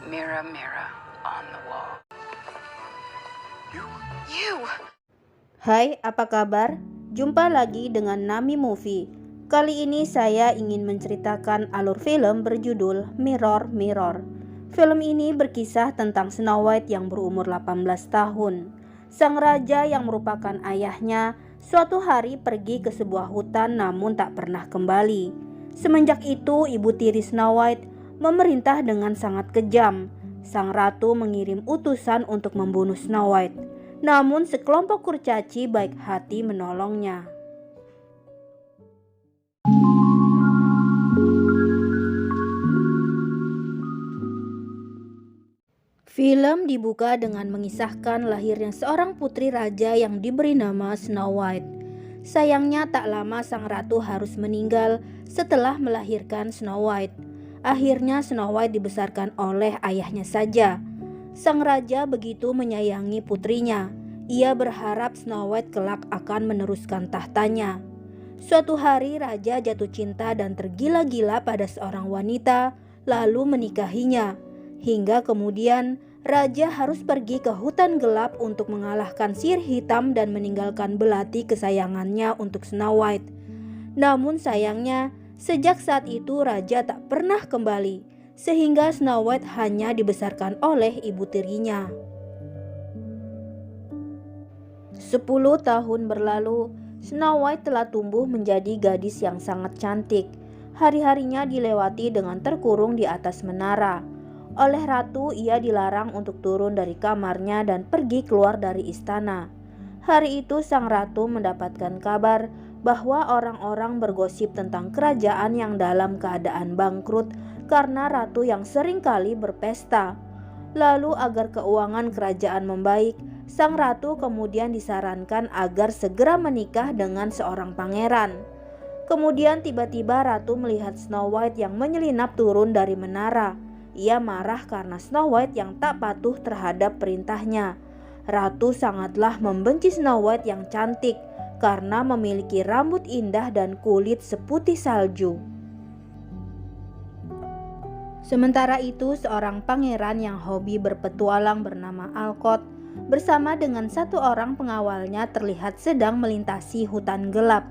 Mirror, mirror on the wall. You. Hai, apa kabar? Jumpa lagi dengan Nami Movie. Kali ini saya ingin menceritakan alur film berjudul Mirror, Mirror. Film ini berkisah tentang Snow White yang berumur 18 tahun. Sang raja yang merupakan ayahnya suatu hari pergi ke sebuah hutan namun tak pernah kembali. Semenjak itu, ibu tiri Snow White memerintah dengan sangat kejam. Sang ratu mengirim utusan untuk membunuh Snow White. Namun sekelompok kurcaci baik hati menolongnya. Film dibuka dengan mengisahkan lahirnya seorang putri raja yang diberi nama Snow White. Sayangnya tak lama sang ratu harus meninggal setelah melahirkan Snow White. Akhirnya Snow White dibesarkan oleh ayahnya saja. Sang raja begitu menyayangi putrinya. Ia berharap Snow White kelak akan meneruskan tahtanya. Suatu hari raja jatuh cinta dan tergila-gila pada seorang wanita, lalu menikahinya. Hingga kemudian raja harus pergi ke hutan gelap untuk mengalahkan sihir hitam dan meninggalkan belati kesayangannya untuk Snow White. Namun sayangnya, sejak saat itu raja tak pernah kembali, sehingga Snow White hanya dibesarkan oleh ibu tirinya. 10 tahun berlalu, Snow White telah tumbuh menjadi gadis yang sangat cantik. Hari-harinya dilewati dengan terkurung di atas menara. Oleh ratu, ia dilarang untuk turun dari kamarnya dan pergi keluar dari istana. Hari itu sang ratu mendapatkan kabar bahwa orang-orang bergosip tentang kerajaan yang dalam keadaan bangkrut karena ratu yang seringkali berpesta. Lalu agar keuangan kerajaan membaik, sang ratu kemudian disarankan agar segera menikah dengan seorang pangeran. Kemudian tiba-tiba ratu melihat Snow White yang menyelinap turun dari menara. Ia marah karena Snow White yang tak patuh terhadap perintahnya. Ratu sangatlah membenci Snow White yang cantik karena memiliki rambut indah dan kulit seputih salju. Sementara itu, seorang pangeran yang hobi berpetualang bernama Alcott bersama dengan satu orang pengawalnya terlihat sedang melintasi hutan gelap.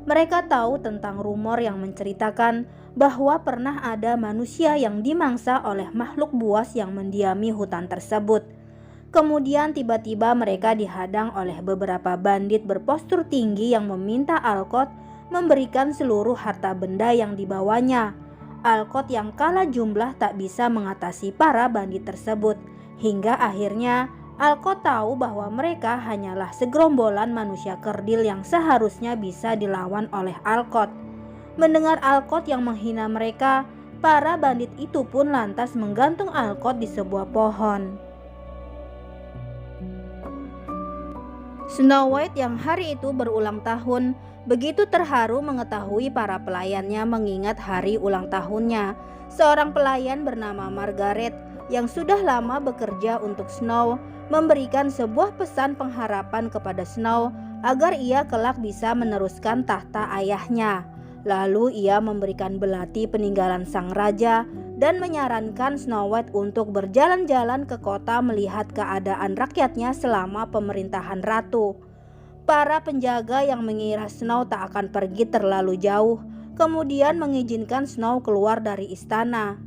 Mereka tahu tentang rumor yang menceritakan bahwa pernah ada manusia yang dimangsa oleh makhluk buas yang mendiami hutan tersebut. Kemudian tiba-tiba mereka dihadang oleh beberapa bandit berpostur tinggi yang meminta Alcott memberikan seluruh harta benda yang dibawanya. Alcott yang kalah jumlah tak bisa mengatasi para bandit tersebut. Hingga akhirnya Alcott tahu bahwa mereka hanyalah segerombolan manusia kerdil yang seharusnya bisa dilawan oleh Alcott. Mendengar Alcott yang menghina mereka, para bandit itu pun lantas menggantung Alcott di sebuah pohon. Snow White yang hari itu berulang tahun begitu terharu mengetahui para pelayannya mengingat hari ulang tahunnya. Seorang pelayan bernama Margaret yang sudah lama bekerja untuk Snow memberikan sebuah pesan pengharapan kepada Snow agar ia kelak bisa meneruskan tahta ayahnya. Lalu ia memberikan belati peninggalan sang raja dan menyarankan Snow White untuk berjalan-jalan ke kota melihat keadaan rakyatnya selama pemerintahan ratu. Para penjaga yang mengira Snow tak akan pergi terlalu jauh, kemudian mengizinkan Snow keluar dari istana.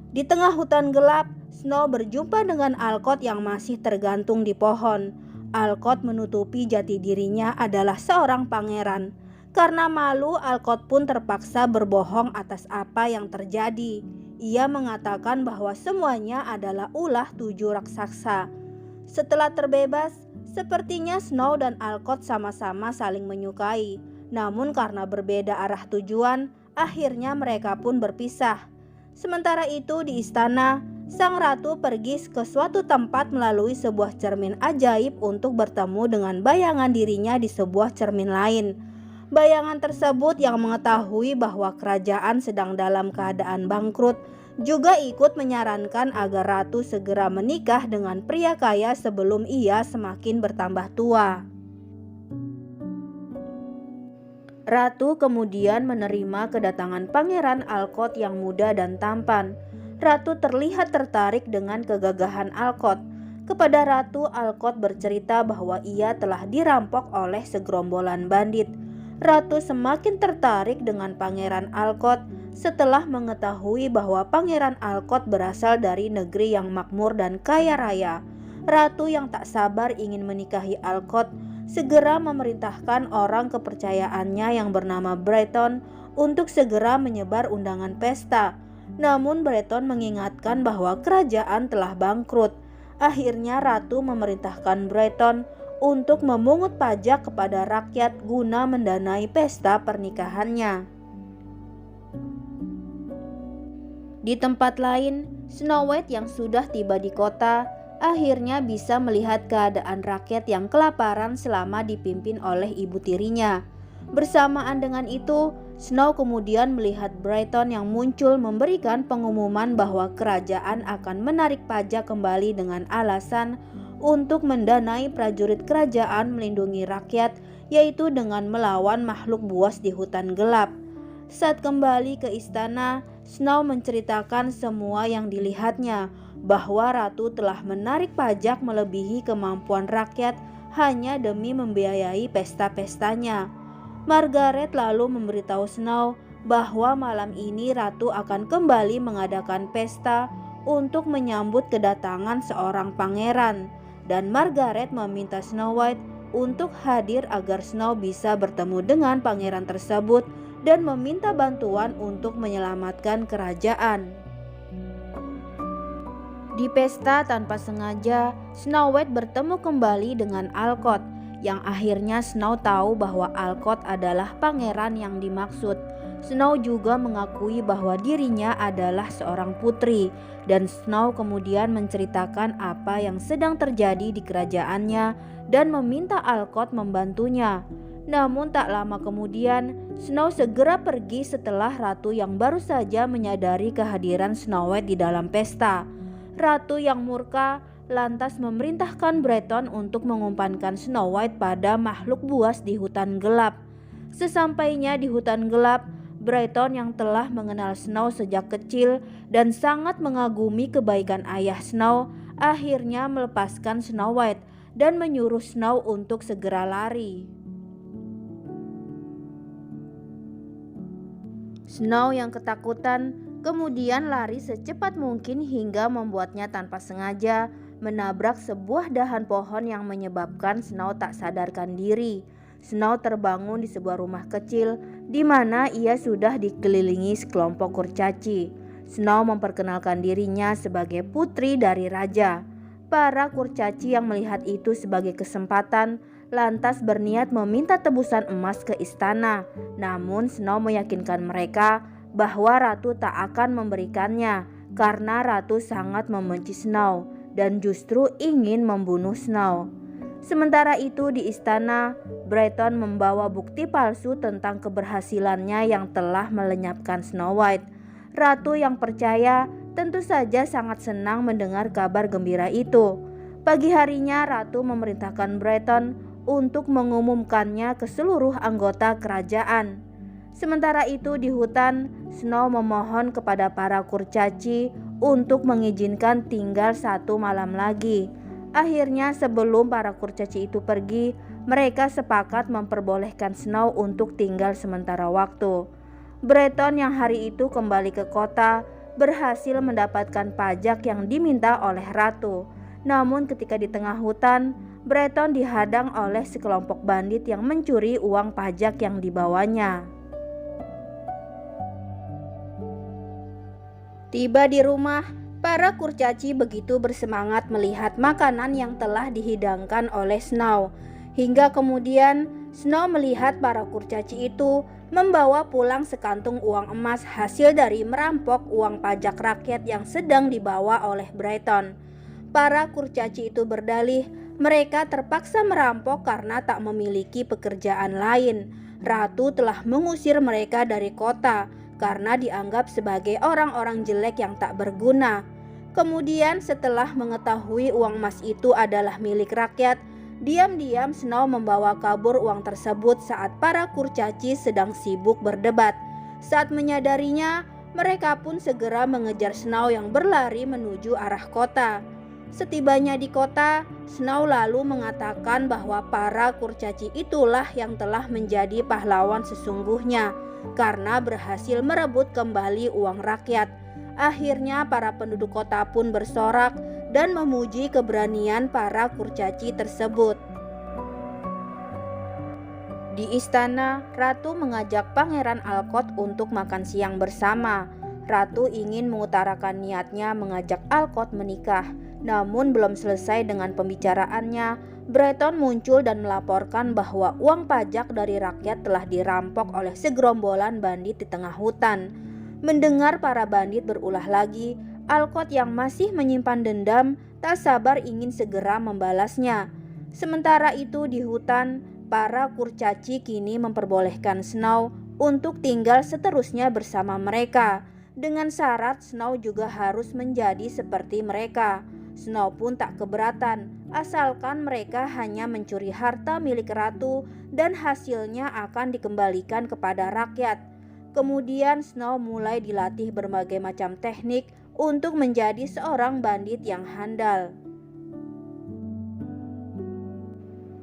Di tengah hutan gelap, Snow berjumpa dengan Alcott yang masih tergantung di pohon. Alcott menutupi jati dirinya adalah seorang pangeran. Karena malu, Alcott pun terpaksa berbohong atas apa yang terjadi. Ia mengatakan bahwa semuanya adalah ulah 7 raksasa. Setelah terbebas, sepertinya Snow dan Alcott sama-sama saling menyukai. Namun karena berbeda arah tujuan, akhirnya mereka pun berpisah. Sementara itu di istana, sang ratu pergi ke suatu tempat melalui sebuah cermin ajaib untuk bertemu dengan bayangan dirinya di sebuah cermin lain. Bayangan tersebut yang mengetahui bahwa kerajaan sedang dalam keadaan bangkrut juga ikut menyarankan agar ratu segera menikah dengan pria kaya sebelum ia semakin bertambah tua. Ratu kemudian menerima kedatangan Pangeran Alcott yang muda dan tampan. Ratu terlihat tertarik dengan kegagahan Alcott. Kepada Ratu, Alcott bercerita bahwa ia telah dirampok oleh segerombolan bandit. Ratu semakin tertarik dengan Pangeran Alcott setelah mengetahui bahwa Pangeran Alcott berasal dari negeri yang makmur dan kaya raya. Ratu yang tak sabar ingin menikahi Alcott segera memerintahkan orang kepercayaannya yang bernama Breton untuk segera menyebar undangan pesta. Namun Breton mengingatkan bahwa kerajaan telah bangkrut. Akhirnya Ratu memerintahkan Breton untuk memungut pajak kepada rakyat guna mendanai pesta pernikahannya. Di tempat lain, Snow White yang sudah tiba di kota akhirnya bisa melihat keadaan rakyat yang kelaparan selama dipimpin oleh ibu tirinya. Bersamaan dengan itu, Snow kemudian melihat Breton yang muncul memberikan pengumuman bahwa kerajaan akan menarik pajak kembali dengan alasan untuk mendanai prajurit kerajaan melindungi rakyat, yaitu dengan melawan makhluk buas di hutan gelap. Saat kembali ke istana, Snow menceritakan semua yang dilihatnya, bahwa ratu telah menarik pajak melebihi kemampuan rakyat hanya demi membiayai pesta-pestanya. Margaret lalu memberitahu Snow bahwa malam ini ratu akan kembali mengadakan pesta untuk menyambut kedatangan seorang pangeran, dan Margaret meminta Snow White untuk hadir agar Snow bisa bertemu dengan pangeran tersebut dan meminta bantuan untuk menyelamatkan kerajaan. Di pesta tanpa sengaja, Snow White bertemu kembali dengan Alcott, yang akhirnya Snow tahu bahwa Alcott adalah pangeran yang dimaksud. Snow juga mengakui bahwa dirinya adalah seorang putri, dan Snow kemudian menceritakan apa yang sedang terjadi di kerajaannya dan meminta Alcott membantunya. Namun tak lama kemudian, Snow segera pergi setelah ratu yang baru saja menyadari kehadiran Snow White di dalam pesta. Ratu yang murka lantas memerintahkan Breton untuk mengumpankan Snow White pada makhluk buas di hutan gelap. Sesampainya di hutan gelap, Breton yang telah mengenal Snow sejak kecil dan sangat mengagumi kebaikan ayah Snow, akhirnya melepaskan Snow White dan menyuruh Snow untuk segera lari. Snow yang ketakutan kemudian lari secepat mungkin hingga membuatnya tanpa sengaja menabrak sebuah dahan pohon yang menyebabkan Snow tak sadarkan diri. Snow terbangun di sebuah rumah kecil di mana ia sudah dikelilingi sekelompok kurcaci. Snow memperkenalkan dirinya sebagai putri dari raja. Para kurcaci yang melihat itu sebagai kesempatan lantas berniat meminta tebusan emas ke istana. Namun Snow meyakinkan mereka bahwa ratu tak akan memberikannya karena ratu sangat membenci Snow dan justru ingin membunuh Snow. Sementara itu di istana, Breton membawa bukti palsu tentang keberhasilannya yang telah melenyapkan Snow White. Ratu yang percaya tentu saja sangat senang mendengar kabar gembira itu. Pagi harinya ratu memerintahkan Breton untuk mengumumkannya ke seluruh anggota kerajaan. Sementara itu di hutan, Snow memohon kepada para kurcaci untuk mengizinkan tinggal 1 malam lagi. Akhirnya sebelum para kurcaci itu pergi, mereka sepakat memperbolehkan Snow untuk tinggal sementara waktu. Breton yang hari itu kembali ke kota berhasil mendapatkan pajak yang diminta oleh ratu. Namun ketika di tengah hutan, Breton dihadang oleh sekelompok bandit yang mencuri uang pajak yang dibawanya. Tiba di rumah, para kurcaci begitu bersemangat melihat makanan yang telah dihidangkan oleh Snow. Hingga kemudian Snow melihat para kurcaci itu membawa pulang sekantung uang emas hasil dari merampok uang pajak rakyat yang sedang dibawa oleh Breton. Para kurcaci itu berdalih mereka terpaksa merampok karena tak memiliki pekerjaan lain. Ratu telah mengusir mereka dari kota karena dianggap sebagai orang-orang jelek yang tak berguna. Kemudian setelah mengetahui uang emas itu adalah milik rakyat, diam-diam Snow membawa kabur uang tersebut saat para kurcaci sedang sibuk berdebat. Saat menyadarinya, Mereka pun segera mengejar Snow yang berlari menuju arah kota. Setibanya di kota, Snow lalu mengatakan bahwa para kurcaci itulah yang telah menjadi pahlawan sesungguhnya karena berhasil merebut kembali uang rakyat. Akhirnya para penduduk kota pun bersorak dan memuji keberanian para kurcaci tersebut. Di istana, Ratu mengajak Pangeran Alcott untuk makan siang bersama. Ratu ingin mengutarakan niatnya mengajak Alcott menikah. Namun belum selesai dengan pembicaraannya, Breton muncul dan melaporkan bahwa uang pajak dari rakyat telah dirampok oleh segerombolan bandit di tengah hutan. Mendengar para bandit berulah lagi, Alcott yang masih menyimpan dendam tak sabar ingin segera membalasnya. Sementara itu di hutan, para kurcaci kini memperbolehkan Snow untuk tinggal seterusnya bersama mereka. Dengan syarat Snow juga harus menjadi seperti mereka. Snow pun tak keberatan, asalkan mereka hanya mencuri harta milik ratu dan hasilnya akan dikembalikan kepada rakyat. Kemudian Snow mulai dilatih berbagai macam teknik untuk menjadi seorang bandit yang handal.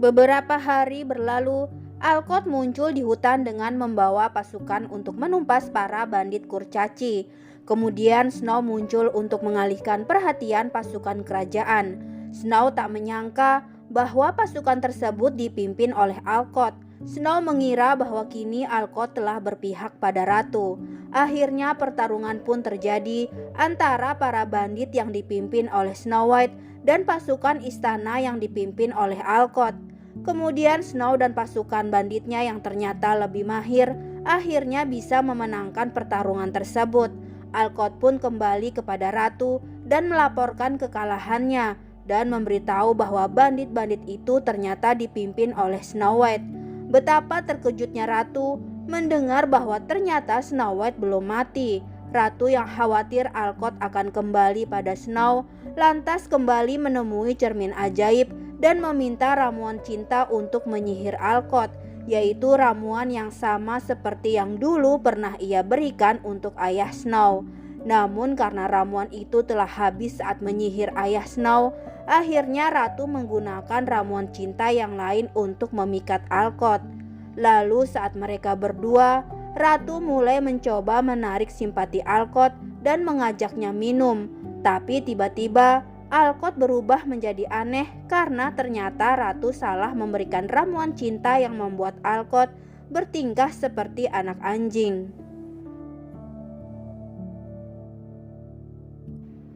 Beberapa hari berlalu, Alcott muncul di hutan dengan membawa pasukan untuk menumpas para bandit kurcaci. Kemudian Snow muncul untuk mengalihkan perhatian pasukan kerajaan. Snow tak menyangka bahwa pasukan tersebut dipimpin oleh Alcott. Snow mengira bahwa kini Alcott telah berpihak pada ratu. Akhirnya pertarungan pun terjadi antara para bandit yang dipimpin oleh Snow White dan pasukan istana yang dipimpin oleh Alcott. Kemudian Snow dan pasukan banditnya yang ternyata lebih mahir akhirnya bisa memenangkan pertarungan tersebut. Alcott pun kembali kepada ratu dan melaporkan kekalahannya dan memberitahu bahwa bandit-bandit itu ternyata dipimpin oleh Snow White. Betapa terkejutnya ratu mendengar bahwa ternyata Snow White belum mati. Ratu yang khawatir Alcott akan kembali pada Snow lantas kembali menemui cermin ajaib dan meminta ramuan cinta untuk menyihir Alcott, yaitu ramuan yang sama seperti yang dulu pernah ia berikan untuk ayah Snow. Namun karena ramuan itu telah habis saat menyihir ayah Snow, akhirnya ratu menggunakan ramuan cinta yang lain untuk memikat Alcott. Lalu saat mereka berdua, ratu mulai mencoba menarik simpati Alcott dan mengajaknya minum. Tapi tiba-tiba Alcott berubah menjadi aneh karena ternyata ratu salah memberikan ramuan cinta yang membuat Alcott bertingkah seperti anak anjing.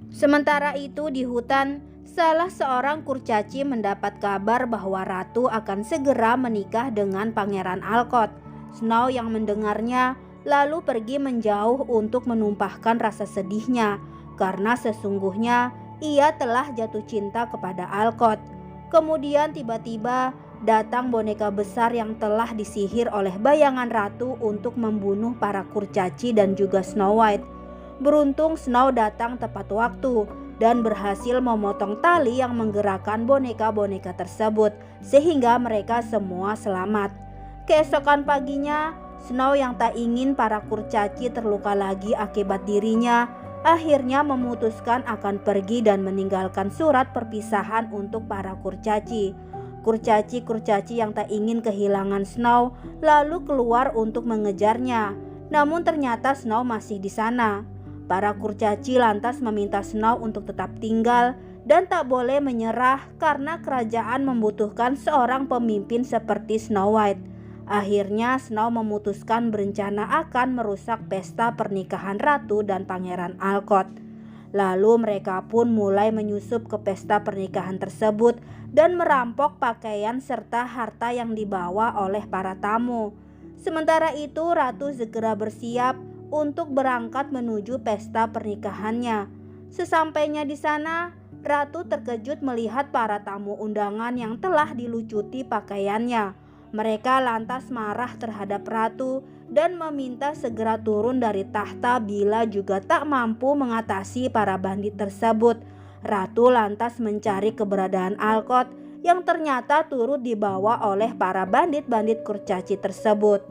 Sementara itu di hutan, salah seorang kurcaci mendapat kabar bahwa ratu akan segera menikah dengan Pangeran Alcott. Snow yang mendengarnya lalu pergi menjauh untuk menumpahkan rasa sedihnya karena sesungguhnya ia telah jatuh cinta kepada Alcott. Kemudian tiba-tiba datang boneka besar yang telah disihir oleh bayangan ratu untuk membunuh para kurcaci dan juga Snow White. Beruntung Snow datang tepat waktu dan berhasil memotong tali yang menggerakkan boneka-boneka tersebut sehingga mereka semua selamat. Keesokan paginya, Snow yang tak ingin para kurcaci terluka lagi akibat dirinya akhirnya memutuskan akan pergi dan meninggalkan surat perpisahan untuk para kurcaci. Kurcaci-kurcaci yang tak ingin kehilangan Snow lalu keluar untuk mengejarnya. Namun ternyata Snow masih di sana. Para kurcaci lantas meminta Snow untuk tetap tinggal dan tak boleh menyerah karena kerajaan membutuhkan seorang pemimpin seperti Snow White. Akhirnya Snow memutuskan berencana akan merusak pesta pernikahan ratu dan Pangeran Alcott. Lalu mereka pun mulai menyusup ke pesta pernikahan tersebut dan merampok pakaian serta harta yang dibawa oleh para tamu. Sementara itu ratu segera bersiap untuk berangkat menuju pesta pernikahannya. Sesampainya di sana, ratu terkejut melihat para tamu undangan yang telah dilucuti pakaiannya. Mereka lantas marah terhadap ratu dan meminta segera turun dari tahta bila juga tak mampu mengatasi para bandit tersebut. Ratu lantas mencari keberadaan Alcott yang ternyata turut dibawa oleh para bandit-bandit kurcaci tersebut.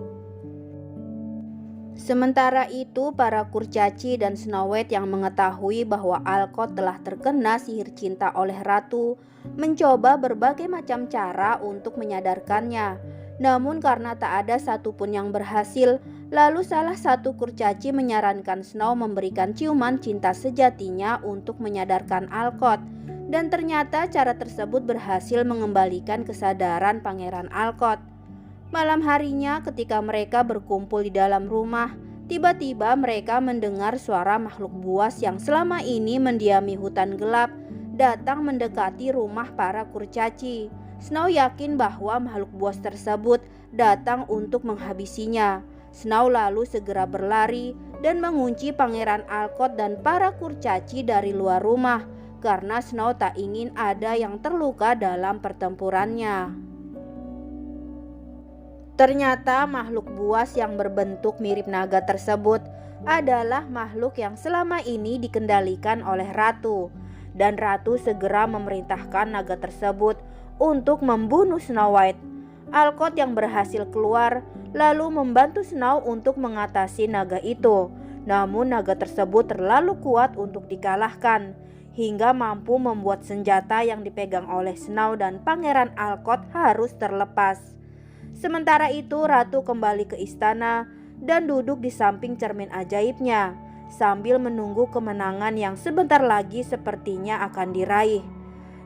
Sementara itu, para kurcaci dan Snow White yang mengetahui bahwa Alcott telah terkena sihir cinta oleh ratu, mencoba berbagai macam cara untuk menyadarkannya. Namun karena tak ada satupun yang berhasil, lalu salah satu kurcaci menyarankan Snow memberikan ciuman cinta sejatinya untuk menyadarkan Alcott. Dan ternyata cara tersebut berhasil mengembalikan kesadaran Pangeran Alcott. Malam harinya ketika mereka berkumpul di dalam rumah, tiba-tiba mereka mendengar suara makhluk buas yang selama ini mendiami hutan gelap datang mendekati rumah para kurcaci. Snow yakin bahwa makhluk buas tersebut datang untuk menghabisinya. Snow lalu segera berlari dan mengunci Pangeran Alcott dan para kurcaci dari luar rumah karena Snow tak ingin ada yang terluka dalam pertempurannya. Ternyata makhluk buas yang berbentuk mirip naga tersebut adalah makhluk yang selama ini dikendalikan oleh ratu. Dan ratu segera memerintahkan naga tersebut untuk membunuh Snow White. Alcott yang berhasil keluar lalu membantu Snow untuk mengatasi naga itu. Namun naga tersebut terlalu kuat untuk dikalahkan, hingga mampu membuat senjata yang dipegang oleh Snow dan Pangeran Alcott harus terlepas. Sementara itu ratu kembali ke istana dan duduk di samping cermin ajaibnya sambil menunggu kemenangan yang sebentar lagi sepertinya akan diraih.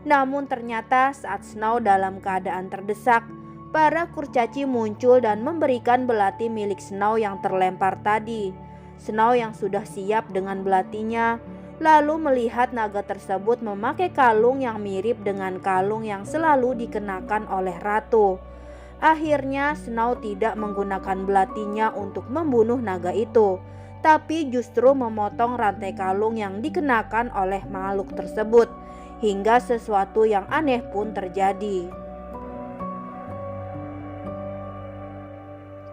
Namun ternyata saat Snow dalam keadaan terdesak, para kurcaci muncul dan memberikan belati milik Snow yang terlempar tadi. Snow yang sudah siap dengan belatinya lalu melihat naga tersebut memakai kalung yang mirip dengan kalung yang selalu dikenakan oleh ratu. Akhirnya Snow tidak menggunakan belatinya untuk membunuh naga itu, tapi justru memotong rantai kalung yang dikenakan oleh makhluk tersebut, hingga sesuatu yang aneh pun terjadi.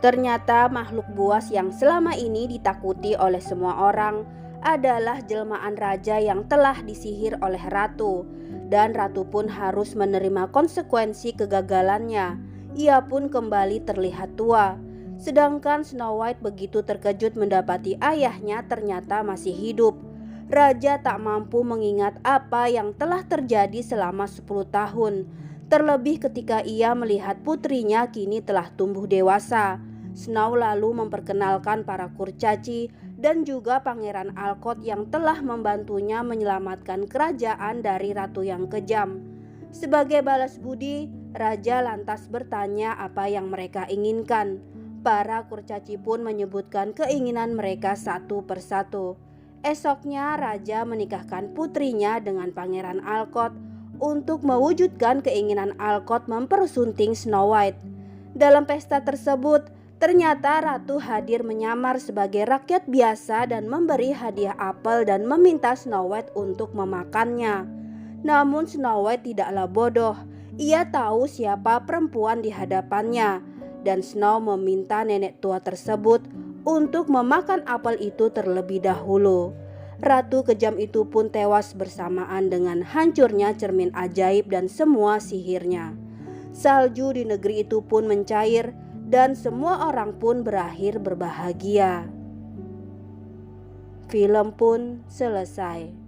Ternyata makhluk buas yang selama ini ditakuti oleh semua orang adalah jelmaan raja yang telah disihir oleh ratu, dan ratu pun harus menerima konsekuensi kegagalannya. Ia pun kembali terlihat tua. Sedangkan Snow White begitu terkejut mendapati ayahnya ternyata masih hidup. Raja tak mampu mengingat apa yang telah terjadi selama 10 tahun. Terlebih ketika ia melihat putrinya kini telah tumbuh dewasa. Snow lalu memperkenalkan para kurcaci dan juga Pangeran Alcott yang telah membantunya menyelamatkan kerajaan dari ratu yang kejam. Sebagai balas budi, raja lantas bertanya apa yang mereka inginkan. Para kurcaci pun menyebutkan keinginan mereka satu persatu. Esoknya raja menikahkan putrinya dengan Pangeran Alcott untuk mewujudkan keinginan Alcott mempersunting Snow White. Dalam pesta tersebut, ternyata ratu hadir menyamar sebagai rakyat biasa dan memberi hadiah apel dan meminta Snow White untuk memakannya. Namun Snow White tidaklah bodoh. Ia tahu siapa perempuan di hadapannya, dan Snow meminta nenek tua tersebut untuk memakan apel itu terlebih dahulu. Ratu kejam itu pun tewas bersamaan dengan hancurnya cermin ajaib dan semua sihirnya. Salju di negeri itu pun mencair dan semua orang pun berakhir berbahagia. Film pun selesai.